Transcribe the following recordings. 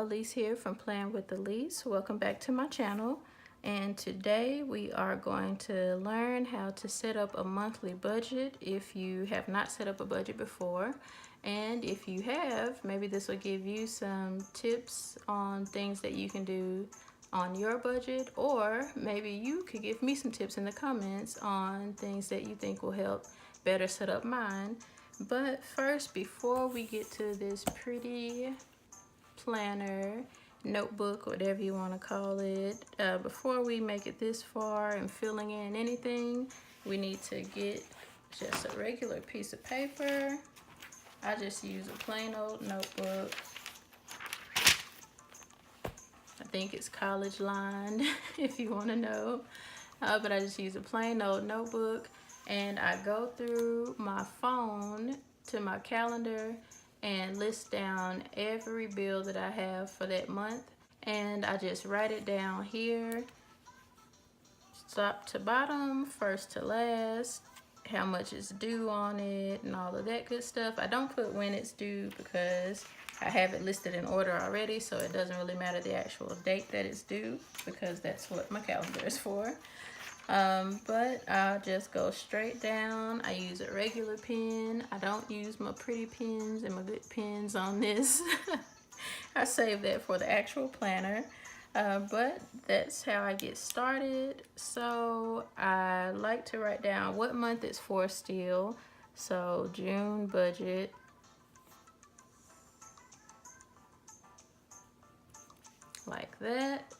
Alyse here from Playing with Alyse. Welcome back to my channel. And today we are going to learn how to set up a monthly budget if you have not set up a budget before. And if you have, maybe this will give you some tips on things that you can do on your budget, or maybe you could give me some tips in the comments on things that you think will help better set up mine. But first, before we get to this pretty planner, notebook, whatever you want to call it, before we make it this far and filling in anything, we need to get just a regular piece of paper. I just use a plain old notebook. I think it's college lined if you want to know, but I just use a plain old notebook, and I go through my phone to my calendar and list down every bill that I have for that month, and I just write it down here, top to bottom, first to last, how much is due on it, and all of that good stuff. I don't put when it's due because I have it listed in order already, so it doesn't really matter the actual date that it's due because that's what my calendar is for. But I'll just go straight down. I use a regular pen. I don't use my pretty pens and my good pens on this. I save that for the actual planner. But that's how I get started. So I like to write down what month it's for still. So June budget. Like that.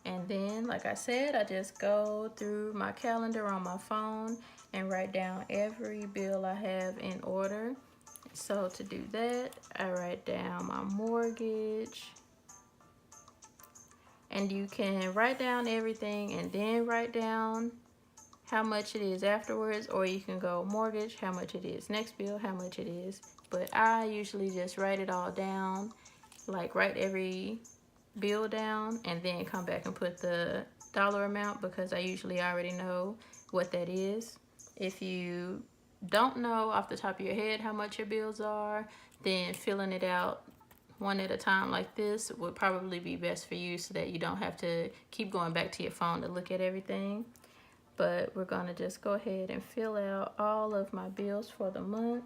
And then, like I said, I just go through my calendar on my phone and write down every bill I have in order. So to do that, I write down my mortgage. And you can write down everything and then write down how much it is afterwards, or you can go mortgage, how much it is, next bill, how much it is. But I usually just write it all down, like write every bill down and then come back and put the dollar amount, because I usually already know what that is. If you don't know off the top of your head how much your bills are, then filling it out one at a time like this would probably be best for you, so that you don't have to keep going back to your phone to look at everything. But we're gonna just go ahead and fill out all of my bills for the month.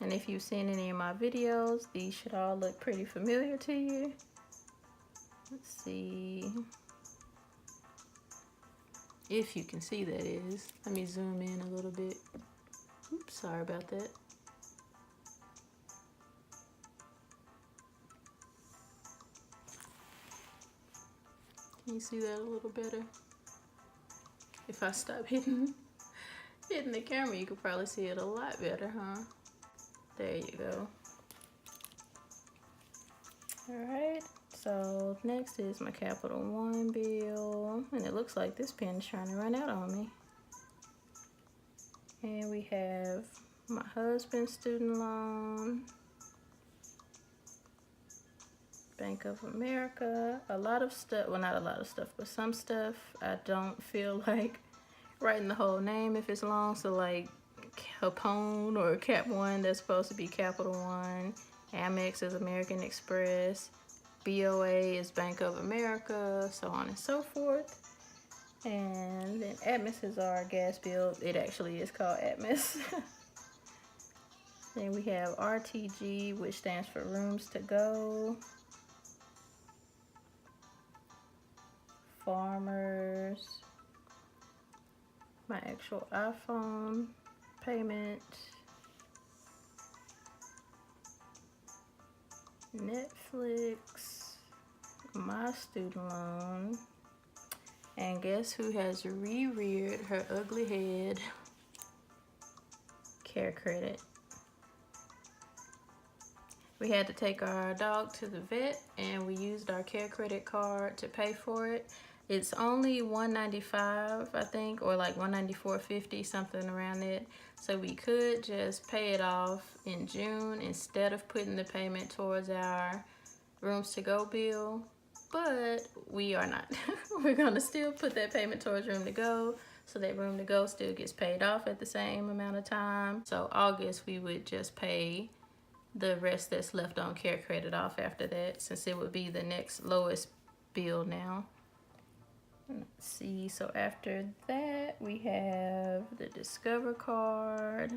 And if you've seen any of my videos, these should all look pretty familiar to you. Let's see if you can see, that is. Let me zoom in a little bit. Oops, sorry about that. Can you see that a little better? If I stop hitting the camera, you could probably see it a lot better, huh? There you go. All right, so next is my Capital One bill, and it looks like this pen is trying to run out on me. And we have my husband's student loan, Bank of America, a lot of stuff, well, not a lot of stuff, but some stuff I don't feel like writing the whole name if it's long, so like Capone or Cap One, that's supposed to be Capital One. Amex is American Express. BOA is Bank of America, so on and so forth. And then Atmos is our gas bill. It actually is called Atmos. Then we have RTG, which stands for Rooms to Go. Farmers. My actual iPhone payment. Netflix. My student loan. And guess who has reared her ugly head? Care credit. We had to take our dog to the vet, and we used our care credit card to pay for it. It's only $195, I think, or like $194.50, something around that. So we could just pay it off in June instead of putting the payment towards our Rooms to Go bill. But we are not. We're gonna still put that payment towards Room to Go, so that Room to Go still gets paid off at the same amount of time. So August we would just pay the rest that's left on care credit off after that, since it would be the next lowest bill now. Let's see, so after that we have the Discover card,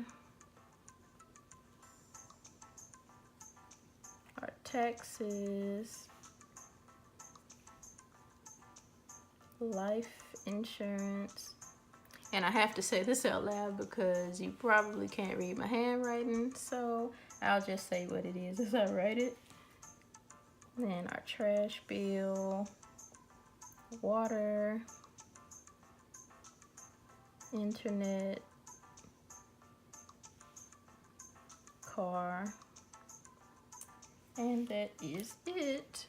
our taxes, life insurance. And I have to say this out loud because you probably can't read my handwriting, so I'll just say what it is as I write it. Then our trash bill, water, internet, car, and that is it.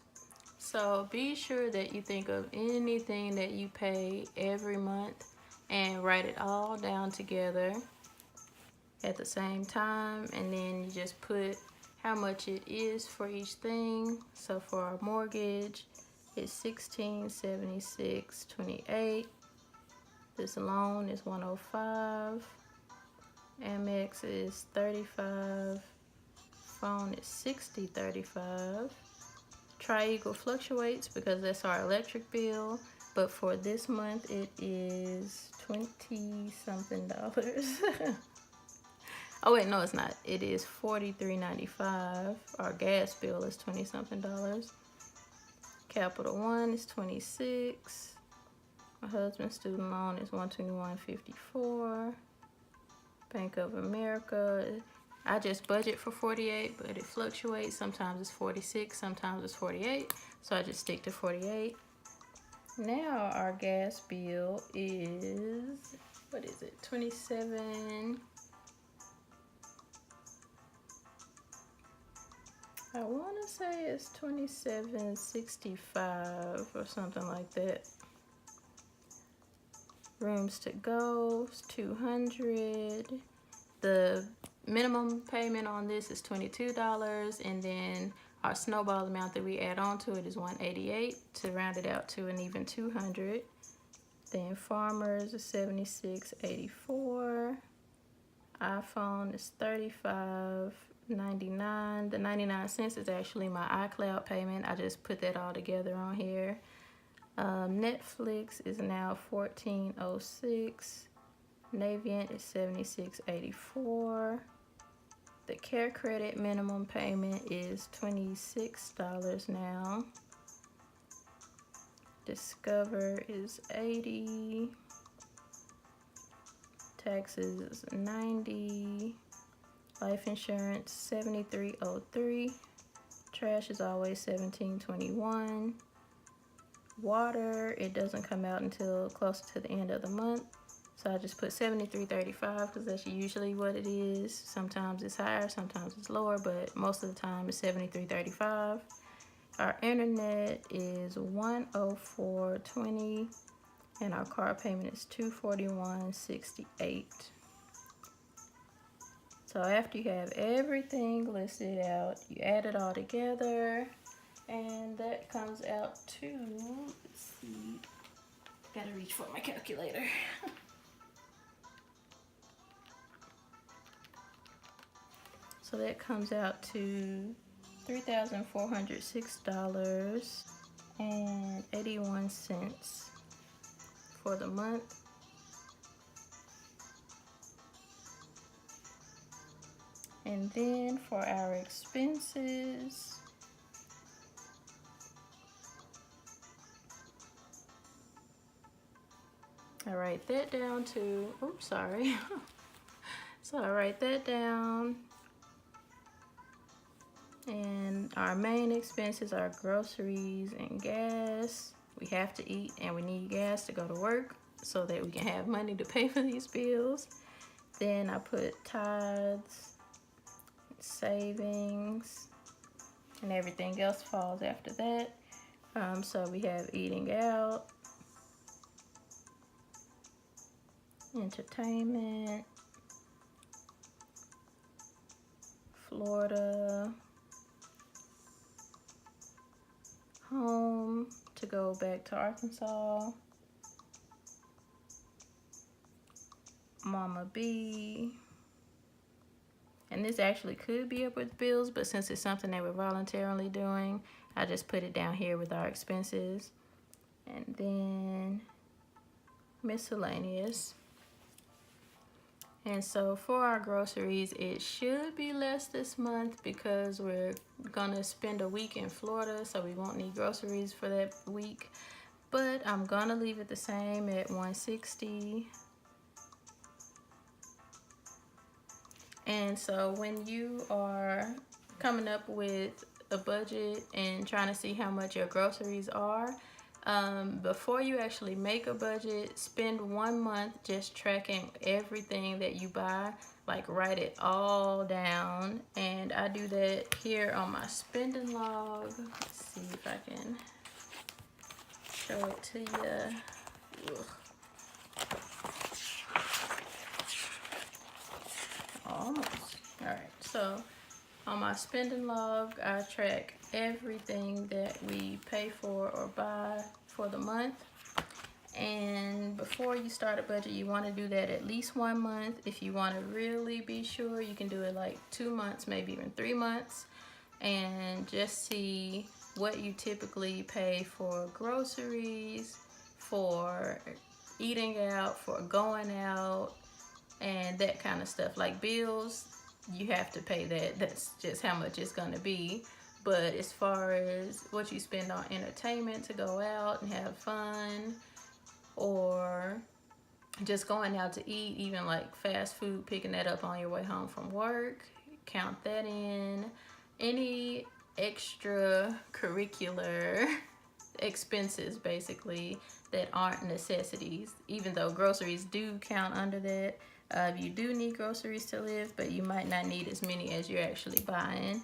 So be sure that you think of anything that you pay every month and write it all down together at the same time, and then you just put how much it is for each thing. So for our mortgage, it's $1676.28. This loan is $105. Amex is $35. Phone is $60.35. Tri-Eagle fluctuates because that's our electric bill, but for this month it is $20-something. Oh wait, no it's not. It is $43.95. Our gas bill is $20-something. Capital One is $26. My husband's student loan is $121.54. Bank of America, I just budget for 48, but it fluctuates. Sometimes it's 46, sometimes it's 48. So I just stick to 48. Now our gas bill is, what is it? 27. I want to say it's $27.65 or something like that. Rooms to go is $200. The minimum payment on this is $22, and then our snowball amount that we add on to it is $188 to round it out to an even $200. Then Farmers is $76.84. iPhone is $35.99. The 99 cents is actually my iCloud payment. I just put that all together on here. Netflix is now $14.06. Navient is $76.84. The care credit minimum payment is $26 now. Discover is $80. Taxes is $90. Life insurance $73.03. Trash is always $17.21. Water, it doesn't come out until closer to the end of the month. So I just put $73.35 because that's usually what it is. Sometimes it's higher, sometimes it's lower, but most of the time it's $73.35. Our internet is $104.20, and our car payment is $241.68. So after you have everything listed out, you add it all together, and that comes out to, let's see, gotta reach for my calculator. So that comes out to $3,406.81 for the month. And then for our expenses, I write that down to, oops, sorry. So I write that down. And our main expenses are groceries and gas. We have to eat and we need gas to go to work so that we can have money to pay for these bills. Then I put tithes, savings, and everything else falls after that. So we have eating out, entertainment, Florida, home to go back to Arkansas, Mama B, And this actually could be up with bills, but since it's something that we're voluntarily doing, I just put it down here with our expenses. And then miscellaneous. And so for our groceries, it should be less this month because we're gonna spend a week in Florida, so we won't need groceries for that week. But I'm gonna leave it the same at $160. And so when you are coming up with a budget and trying to see how much your groceries are, before you actually make a budget, spend 1 month just tracking everything that you buy. Like, write it all down. And I do that here on my spending log. Let's see if I can show it to you. Ugh. Almost. All right, so on my spending log, I track everything that we pay for or buy for the month. And before you start a budget, you want to do that at least 1 month. If you want to really be sure, you can do it like 2 months, maybe even 3 months, and just see what you typically pay for groceries, for eating out, for going out, and that kind of stuff. Like bills, you have to pay that. That's just how much it's gonna be. But as far as what you spend on entertainment to go out and have fun, or just going out to eat, even like fast food, picking that up on your way home from work, count that in. Any extra curricular expenses basically that aren't necessities, even though groceries do count under that. You do need groceries to live, but you might not need as many as you're actually buying.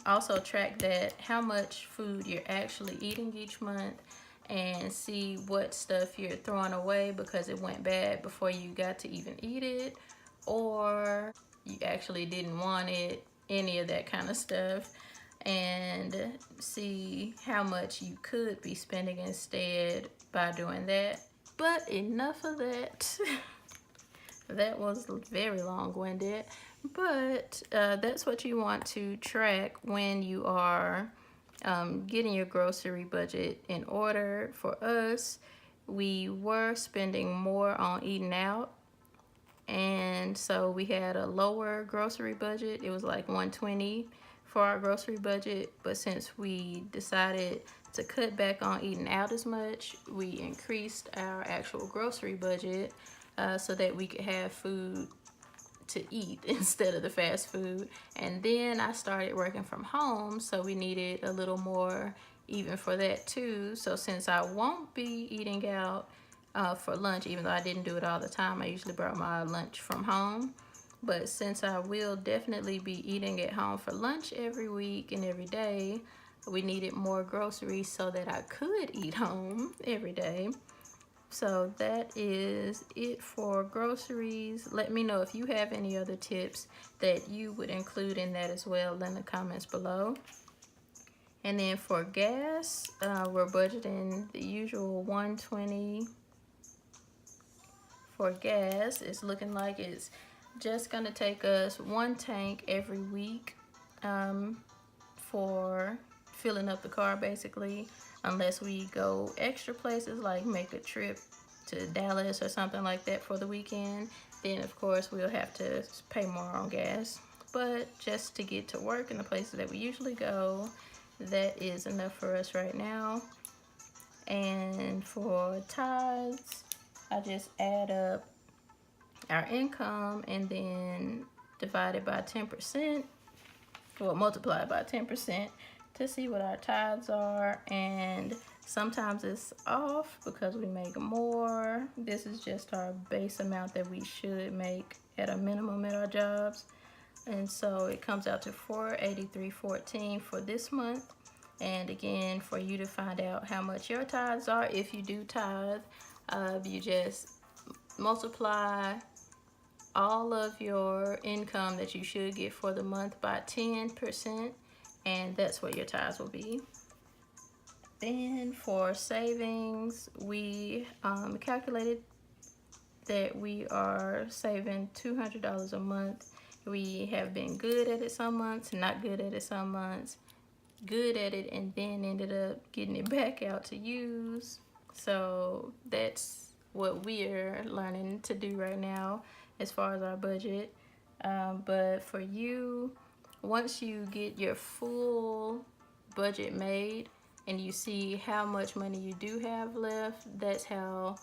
Also track that, how much food you're actually eating each month, and see what stuff you're throwing away because it went bad before you got to even eat it, or you actually didn't want it, any of that kind of stuff. And see how much you could be spending instead by doing that. But enough of that. That was very long-winded, but that's what you want to track when you are getting your grocery budget in order. For us, we were spending more on eating out, and so we had a lower grocery budget. It was like $120 for our grocery budget, but since we decided to cut back on eating out as much, we increased our actual grocery budget so that we could have food to eat instead of the fast food. And then I started working from home, so we needed a little more even for that too. So since I won't be eating out for lunch, even though I didn't do it all the time, I usually brought my lunch from home. But since I will definitely be eating at home for lunch every week and every day, we needed more groceries so that I could eat home every day. So that is it for groceries. Let me know if you have any other tips that you would include in that as well in the comments below. And then for gas, we're budgeting the usual $120 for gas. It's looking like it's just gonna take us 1 tank every week for filling up the car basically, unless we go extra places like make a trip to Dallas or something like that for the weekend. Then of course we'll have to pay more on gas, but just to get to work in the places that we usually go, that is enough for us right now. And for tithes, I just add up our income and then divide it by 10%, or multiply it by 10% to see what our tithes are. And sometimes it's off because we make more. This is just our base amount that we should make at a minimum at our jobs. And so it comes out to $483.14 for this month. And again, for you to find out how much your tithes are, if you do tithe, you just multiply all of your income that you should get for the month by 10%, and that's what your tithes will be. Then for savings, we calculated that we are saving $200 a month We have been good at it some months, not good at it some months, good at it, and then ended up getting it back out to use. So that's what we're learning to do right now as far as our budget. But for you, once you get your full budget made and you see how much money you do have left, that's how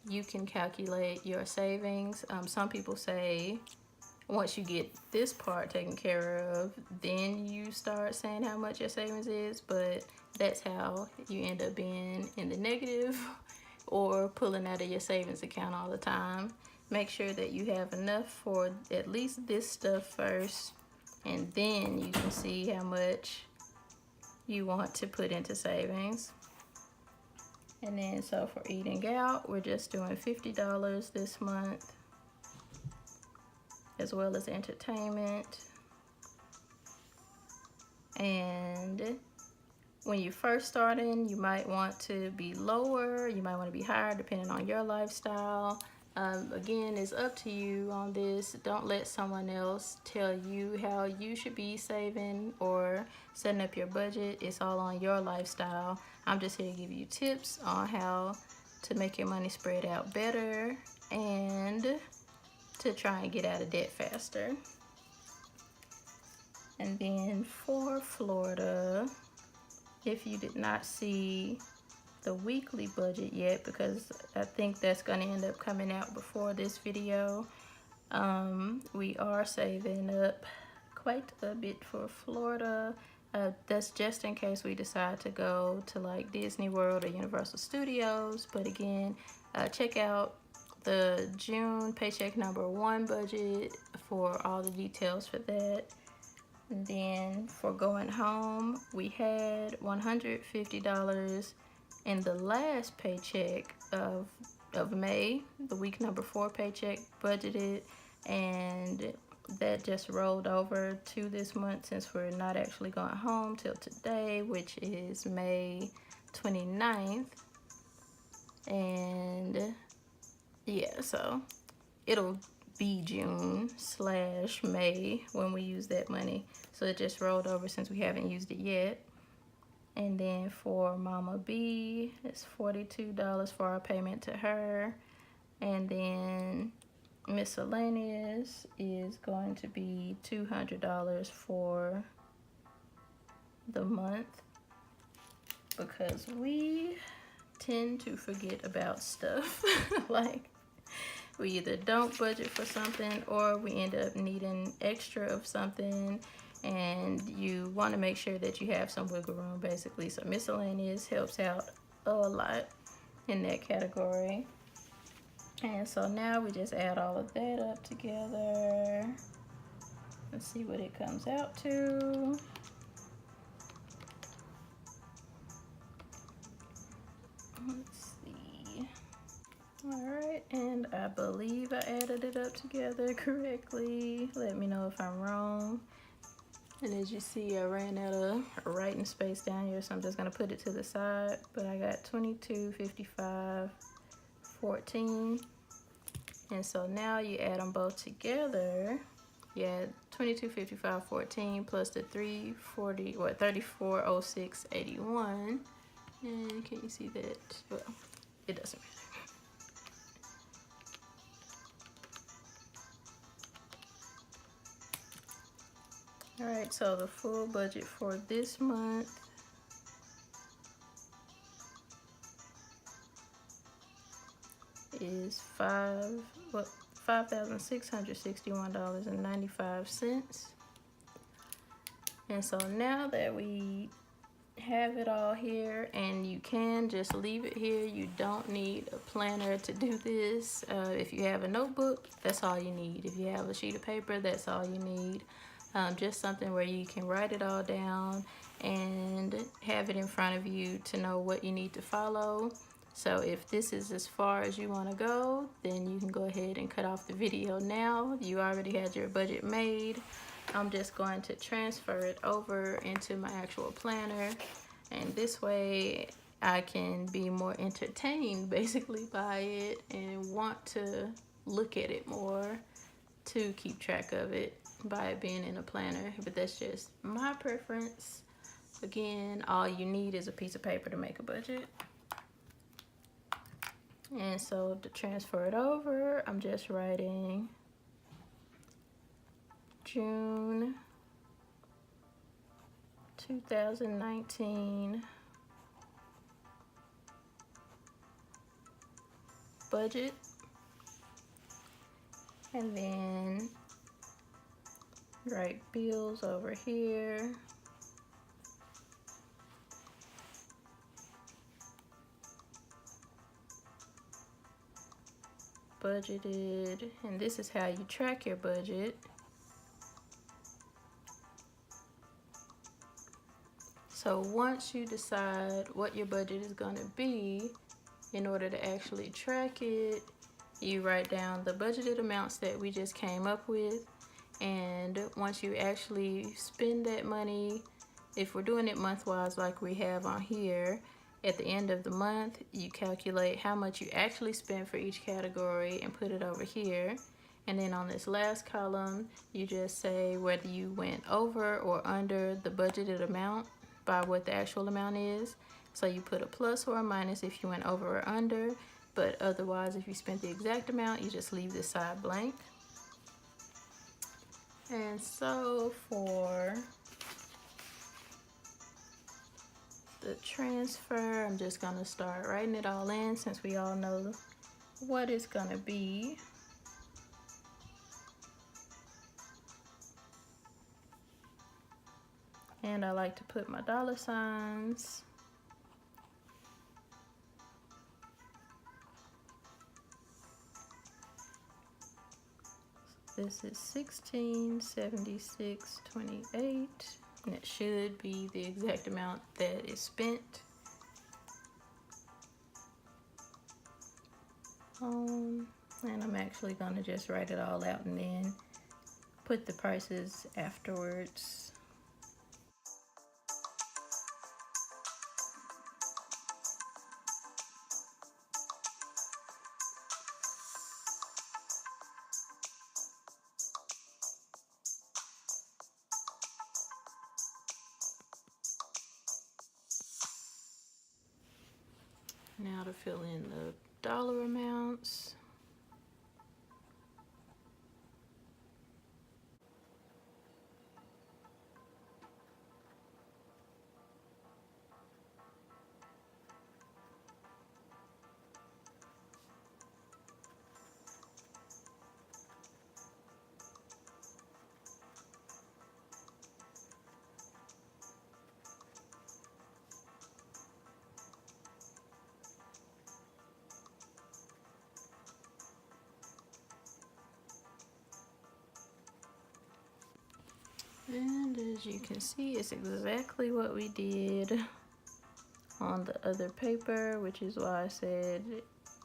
you can calculate your savings. Some people say once you get this part taken care of, then you start saying how much your savings is, but that's how you end up being in the negative or pulling out of your savings account all the time. Make sure that you have enough for at least this stuff first, and then you can see how much you want to put into savings. And then so for eating out, we're just doing $50 this month, as well as entertainment. And when you first starting, you might want to be lower, you might want to be higher depending on your lifestyle. Again, it's up to you on this. Don't let someone else tell you how you should be saving or setting up your budget. It's all on your lifestyle. I'm just here to give you tips on how to make your money spread out better and to try and get out of debt faster. And then for Florida, if you did not see the weekly budget yet, because I think that's going to end up coming out before this video, we are saving up quite a bit for Florida. That's just in case we decide to go to like Disney World or Universal Studios. But again, check out the June paycheck number 1 budget for all the details for that. And then for going home, we had $150 in the last paycheck of May, the week number 4 paycheck budgeted, and that just rolled over to this month since we're not actually going home till today, which is May 29th. And yeah, so it'll be June/May when we use that money. So it just rolled over since we haven't used it yet. And then for Mama B, it's $42 for our payment to her. And then miscellaneous is going to be $200 for the month, because we tend to forget about stuff. Like, we either don't budget for something or we end up needing extra of something, and you want to make sure that you have some wiggle room, basically. So miscellaneous helps out a lot in that category. And so now we just add all of that up together. Let's see what it comes out to. Let's see. Alright, and I believe I added it up together correctly. Let me know if I'm wrong. And as you see, I ran out of writing space down here, so I'm just going to put it to the side. But I got 22, 55, 14. And so now you add them both together. You add 22, 55, 14 plus the 340, or 3406.81. And can you see that? Well, it doesn't matter. Alright, so the full budget for this month is $5,661.95. And so now that we have it all here, and you can just leave it here, you don't need a planner to do this. If you have a notebook, that's all you need. If you have a sheet of paper, that's all you need. Just something where you can write it all down and have it in front of you to know what you need to follow. So if this is as far as you want to go, then you can go ahead and cut off the video now. You already had your budget made. I'm just going to transfer it over into my actual planner, and this way I can be more entertained basically by it and want to look at it more to keep track of it. by it being in a planner, but that's just my preference. Again, all you need is a piece of paper to make a budget. And so to transfer it over, I'm just writing June 2019 budget, and then write bills over here. Budgeted, and this is how you track your budget. So once you decide what your budget is going to be, in order to actually track it, you write down the budgeted amounts that we just came up with. And once you actually spend that money, if we're doing it month-wise like we have on here, at the end of the month, you calculate how much you actually spent for each category and put it over here. And then on this last column, you just say whether you went over or under the budgeted amount by what the actual amount is. So you put a plus or a minus if you went over or under, but otherwise if you spent the exact amount, you just leave this side blank. And so for the transfer, I'm just gonna start writing it all in since we all know what it's gonna be. And I like to put my dollar signs. This is 1676.28, and it should be the exact amount that is spent. And I'm actually gonna just write it all out and then put the prices afterwards. Now to fill in the dollar amounts. And as you can see, it's exactly what we did on the other paper, which is why I said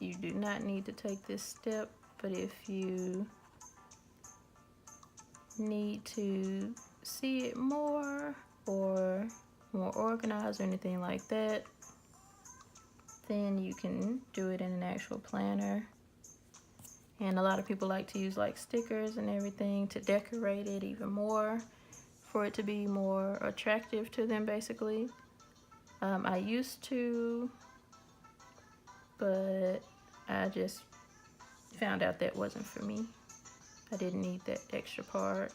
you do not need to take this step. But if you need to see it more or more organized or anything like that, then you can do it in an actual planner. And a lot of people like to use like stickers and everything to decorate it even more, for it to be more attractive to them, basically. I used to, but I just found out that wasn't for me. I didn't need that extra part.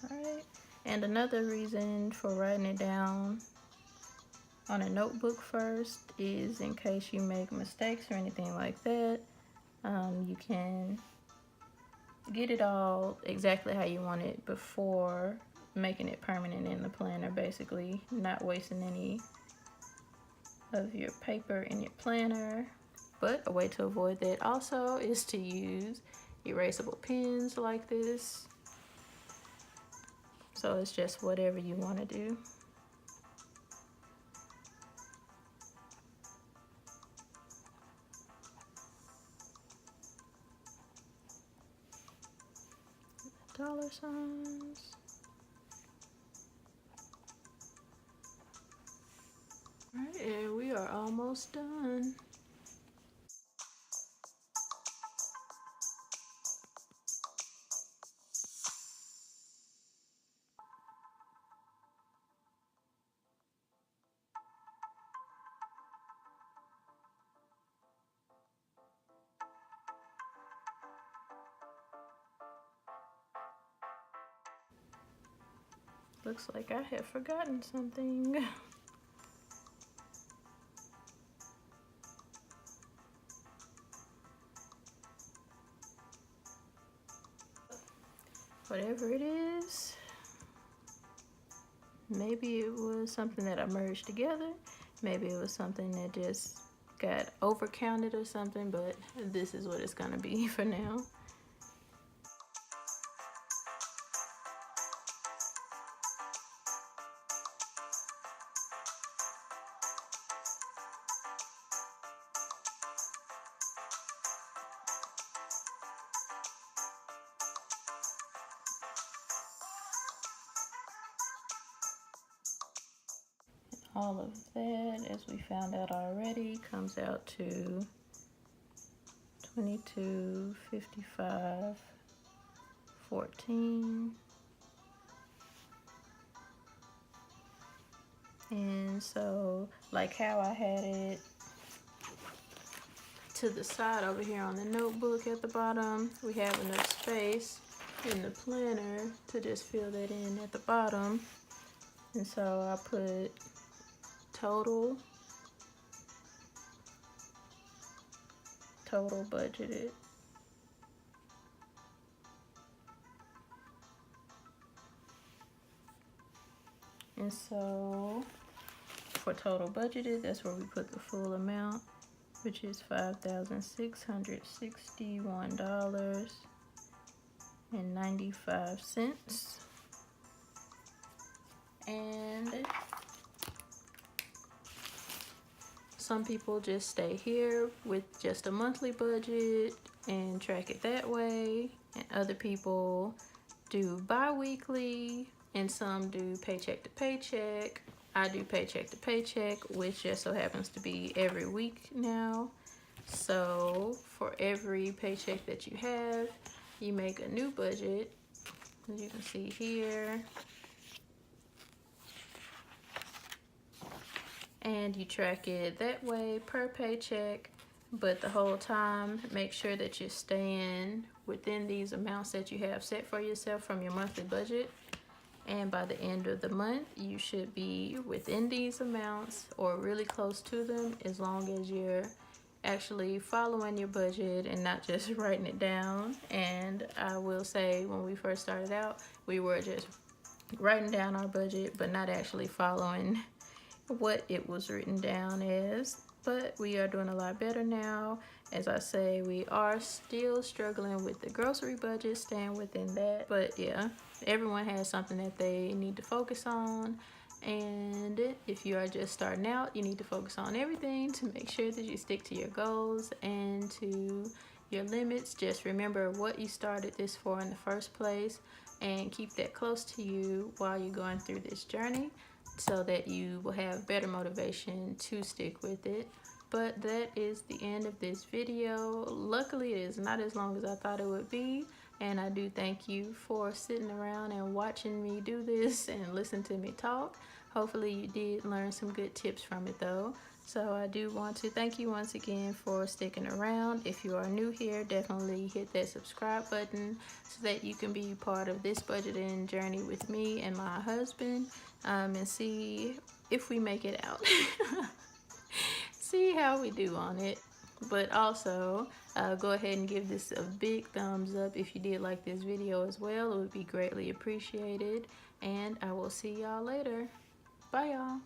Alright, and another reason for writing it down on a notebook first is in case you make mistakes or anything like that, you can get it all exactly how you want it before making it permanent in the planner, basically not wasting any of your paper in your planner. But a way to avoid that also is to use erasable pens like this. So it's just whatever you want to do. Dollar signs. Alright, and we are are almost done. Looks like I have forgotten something. Whatever it is, maybe it was something that I merged together. Maybe it was something that just got overcounted or something, but this is what it's gonna be for now. All of that, as we found out already, comes out to $22.55.14. And so, like how I had it to the side over here on the notebook at the bottom, we have enough space in the planner to just fill that in at the bottom. And so I put total budgeted. And so for total budgeted, that's where we put the full amount, which is $5,661.95. And some people just stay here with just a monthly budget and track it that way, and other people do bi-weekly, and some do paycheck to paycheck. I do paycheck to paycheck, which just so happens to be every week now. So for every paycheck that you have, you make a new budget, as you can see here, and you track it that way per paycheck. But the whole time, make sure that you're staying within these amounts that you have set for yourself from your monthly budget. And by the end of the month, you should be within these amounts or really close to them, as long as you're actually following your budget and not just writing it down. And I will say, when we first started out, we were just writing down our budget, but not actually following what it was written down as. But we are doing a lot better now. As I say, we are still struggling with the grocery budget, staying within that. But yeah, everyone has something that they need to focus on. And if you are just starting out, you need to focus on everything to make sure that you stick to your goals and to your limits. Just remember what you started this for in the first place, and keep that close to you while you're going through this journey, so that you will have better motivation to stick with it. But that is the end of this video. Luckily, it is not as long as I thought it would be, and I do thank you for sitting around and watching me do this and listen to me talk. Hopefully you did learn some good tips from it though. So I do want to thank you once again for sticking around. If you are new here, definitely hit that subscribe button so that you can be part of this budgeting journey with me and my husband, and see if we make it out. See how we do on it. But also, go ahead and give this a big thumbs up if you did like this video as well. It would be greatly appreciated. And I will see y'all later. Bye, y'all.